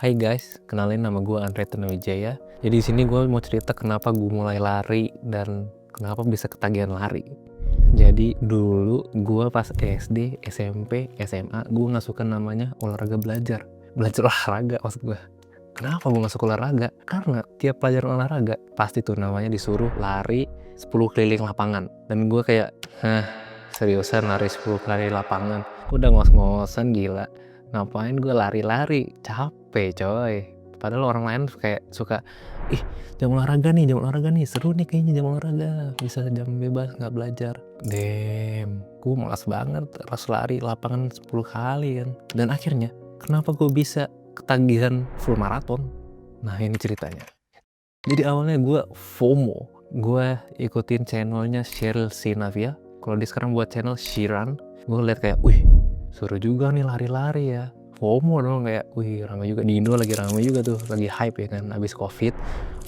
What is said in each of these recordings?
Hai guys, kenalin nama gue Andre Tanuwijaya. Jadi di sini gue mau cerita kenapa gue mulai lari dan kenapa bisa ketagihan lari. Jadi dulu gue pas SD, SMP, SMA gue nggak suka namanya olahraga belajar olahraga maksud gue. Kenapa gue gak suka olahraga? Karena tiap pelajaran olahraga pasti tuh namanya disuruh lari 10 keliling lapangan. Dan gue kayak, seriusan lari 10 kali lapangan? Udah ngos-ngosan gila. Ngapain gue lari-lari? Capek coy. Padahal orang lain kayak suka, jam olahraga nih, seru nih kayaknya jam olahraga. Bisa jam bebas gak belajar. Damn, gue malas banget harus lari lapangan 10 kali kan. Dan akhirnya, kenapa gue bisa ketagihan full maraton? Nah ini ceritanya. Jadi awalnya gue FOMO. Gue ikutin channelnya Sheryl Sinavia. Kalau dia sekarang buat channel Sheeran. Gue liat kayak, seru juga nih lari-lari ya. FOMO dong, kayak, ramai juga di Indo, lagi ramai juga tuh, lagi hype ya kan, abis covid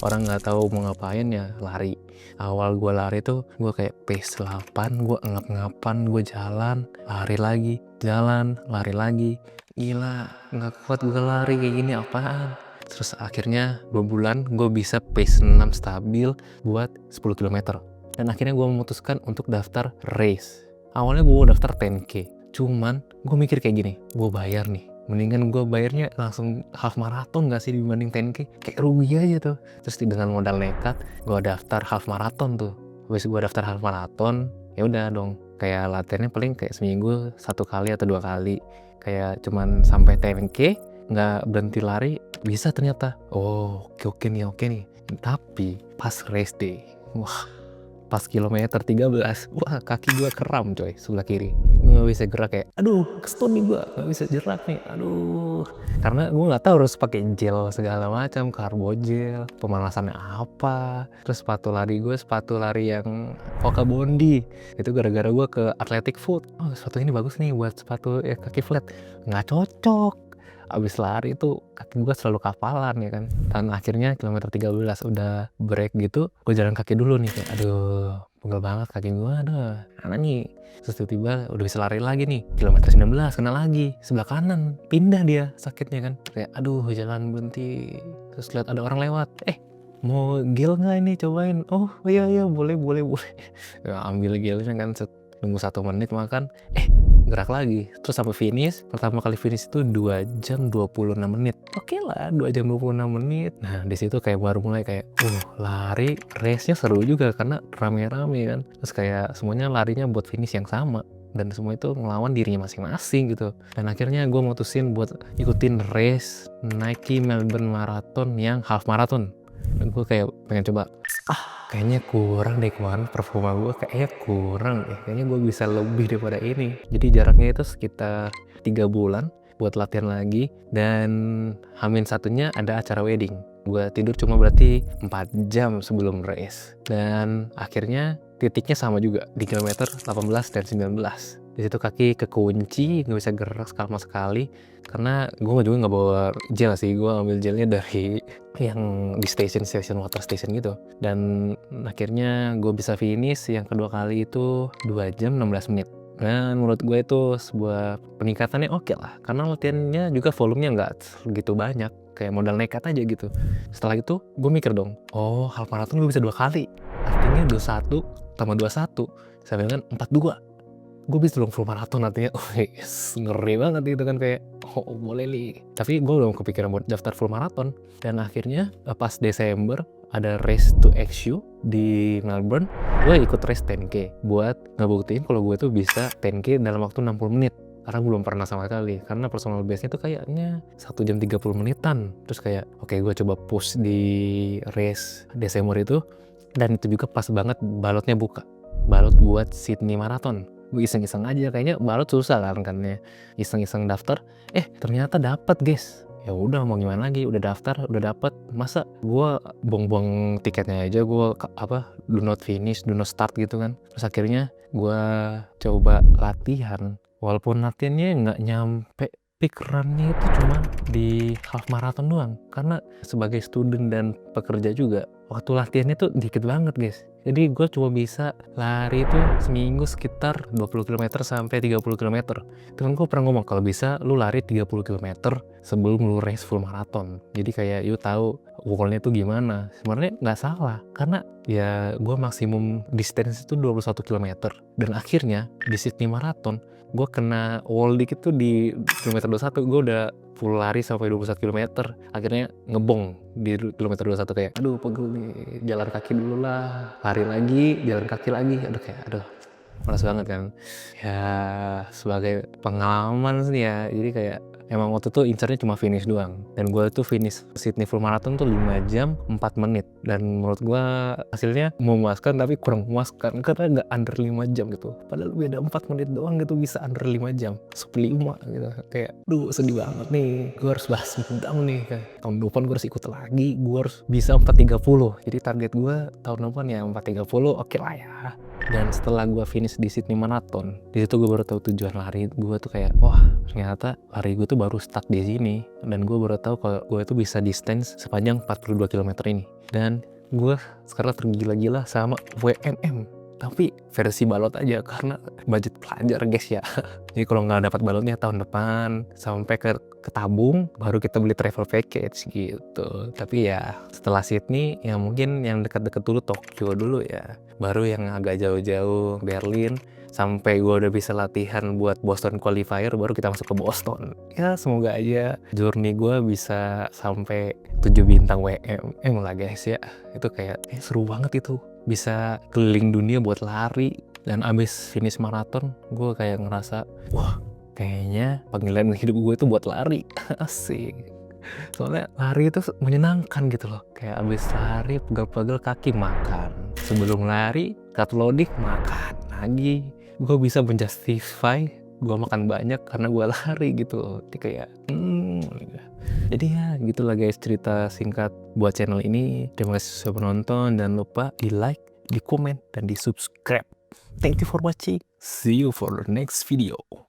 orang nggak tahu mau ngapain ya lari. Awal gue lari tuh gue kayak pace 8, gue ngap-ngapan, gue jalan, lari lagi, jalan, lari lagi. Gila, nggak kuat gue lari kayak gini, apaan. Terus akhirnya 2 bulan gue bisa pace 6 stabil buat 10 km. Dan akhirnya gue memutuskan untuk daftar race. Awalnya gue daftar 10K. Cuman gue mikir kayak gini, gue bayar nih, mendingan gue bayarnya langsung half marathon gak sih dibanding 10K? Kayak rugi aja tuh. Terus dengan modal nekat gue daftar half marathon tuh. Habis gue daftar half marathon, ya udah dong, kayak latihannya paling kayak seminggu 1 kali atau 2 kali, kayak cuman sampai 10K, nggak berhenti lari, bisa ternyata. Oke nih. Tapi pas race day, pas kilometer 13, kaki gue kram coy, sebelah kiri. Gue gak bisa gerak, kayak kesetun nih gue, gak bisa gerak nih, karena gue gak tahu harus pakai gel segala macam, karbo gel, pemanasannya apa. Terus sepatu lari yang Hoka Bondi, itu gara-gara gue ke Athletic Foot. Sepatu ini bagus nih buat sepatu kaki flat, nggak cocok. Abis lari tuh kaki gue selalu kapalan ya kan. Dan akhirnya kilometer 13 udah break gitu, gue jalan kaki dulu nih, kayak pegel banget kaki gue, mana nih. Terus tiba-tiba udah bisa lari lagi nih, kilometer 19 kena lagi, sebelah kanan pindah dia sakitnya kan, kayak jalan berhenti. Terus lihat ada orang lewat, mau gel nggak ini, cobain. Iya boleh. Ya, ambil gelnya kan, nunggu 1 menit makan, gerak lagi. Terus sampai finish, pertama kali finish itu 2 jam 26 menit. Oke lah, 2 jam 26 menit. Nah di situ kayak baru mulai kayak, lari, race-nya seru juga karena rame-rame kan. Terus kayak semuanya larinya buat finish yang sama, dan semua itu ngelawan dirinya masing-masing gitu. Dan akhirnya gue mutusin buat ikutin race Nike Melbourne Marathon yang half marathon. Dan gue kayak pengen coba, kayaknya kurang deh kemarin performa gue, kayaknya kurang kayaknya gue bisa lebih daripada ini. Jadi jaraknya itu sekitar 3 bulan buat latihan lagi, dan Hamin satunya ada acara wedding. Gue tidur cuma berarti 4 jam sebelum race, dan akhirnya titiknya sama juga di kilometer 18 dan 19. Di situ kaki kekunci, nggak bisa gerak sama sekali, karena gue juga nggak bawa gel sih. Gue ambil gelnya dari yang di station water station gitu. Dan akhirnya gue bisa finish yang kedua kali itu 2 jam 16 menit. Dan menurut gue itu sebuah peningkatannya oke lah, karena latihannya juga volumenya nggak segitu banyak, kayak modal nekat aja gitu. Setelah itu gue mikir dong, half marathon gue bisa 2 kali, artinya 21 tambah 21 sampai dengan 42. Gue bisa dong full marathon, artinya ngeri banget gitu kan, kayak boleh nih. Tapi gue belum kepikiran buat daftar full marathon. Dan akhirnya pas Desember ada race to XU di Melbourne, gue ikut race 10K buat ngebuktiin kalau gue tuh bisa 10K dalam waktu 60 menit. Karena gue belum pernah sama sekali, karena personal base-nya tuh kayaknya 1 jam 30 menitan. Terus kayak, oke, gue coba push di race Desember itu. Dan itu juga pas banget balotnya buka, balot buat Sydney Marathon. Gue iseng-iseng aja, kayaknya balot susah kan ya, iseng-iseng daftar, ternyata dapat guys. Ya udah, mau gimana lagi, udah daftar, udah dapet, masa gue buang-buang tiketnya aja, gue do not finish, do not start gitu kan. Terus akhirnya gue coba latihan, walaupun latihannya nggak nyampe peak run-nya itu cuma di half marathon doang. Karena sebagai student dan pekerja juga, waktu latihannya tuh dikit banget guys. Jadi gue cuma bisa lari itu seminggu sekitar 20 km sampai 30 km. Temen gue pernah ngomong kalau bisa lu lari 30 km sebelum lu race full marathon. Jadi kayak you tahu ukurnya tuh gimana. Sebenarnya nggak salah karena ya gue maksimum distance itu 21 km. Dan akhirnya di Sydney Marathon gue kena wall dikit tuh di kilometer 21. Gue udah full lari sampai 21 km. Akhirnya ngebong di kilometer 21 kayak aduh pegel nih, jalan kaki dulu lah, lari lagi, jalan kaki lagi. Aduh malas banget kan. Ya sebagai pengalaman sih ya, jadi kayak emang waktu itu incernya cuma finish doang. Dan gue tuh finish Sydney Full Marathon tuh 5 jam 4 menit. Dan menurut gue hasilnya memuaskan tapi kurang memuaskan karena nggak under 5 jam gitu. Padahal beda 4 menit doang gitu bisa under 5 jam. Sub 5 gitu. Kayak duh sedih banget nih. Gue harus bahas dendam nih. Kayak, tahun depan gue harus ikut lagi. Gue harus bisa 4:30. Jadi target gue tahun depan ya 4:30 oke lah ya. Dan setelah gue finish di Sydney Marathon, di situ gue baru tahu tujuan lari gue tuh kayak wah ternyata lari gue tuh baru start di sini. Dan gue baru tahu kalau gue tuh bisa distance sepanjang 42 km ini. Dan gue sekarang tergila-gila sama WMM, tapi versi balot aja karena budget pelajar guys ya. Jadi kalau nggak dapat balotnya tahun depan sampai ke tabung baru kita beli travel package gitu. Tapi ya setelah Sydney ya mungkin yang dekat-dekat dulu Tokyo dulu ya, baru yang agak jauh-jauh Berlin, sampai gue udah bisa latihan buat Boston qualifier baru kita masuk ke Boston. Ya semoga aja journey gue bisa sampai 7 bintang WM lah guys ya. Itu kayak seru banget itu, bisa keliling dunia buat lari. Dan abis finish maraton gue kayak ngerasa wah kayaknya panggilan hidup gue itu buat lari. Asik. Soalnya lari itu menyenangkan gitu loh. Kayak abis lari pegel-pegel kaki makan, sebelum lari cut loading makan lagi. Gue bisa menjustify gue makan banyak karena gue lari gitu. Jadi kayak jadi ya gitulah guys cerita singkat buat channel ini. Terima kasih sudah menonton dan lupa di like, di komen, dan di subscribe. Thank you for watching. See you for the next video.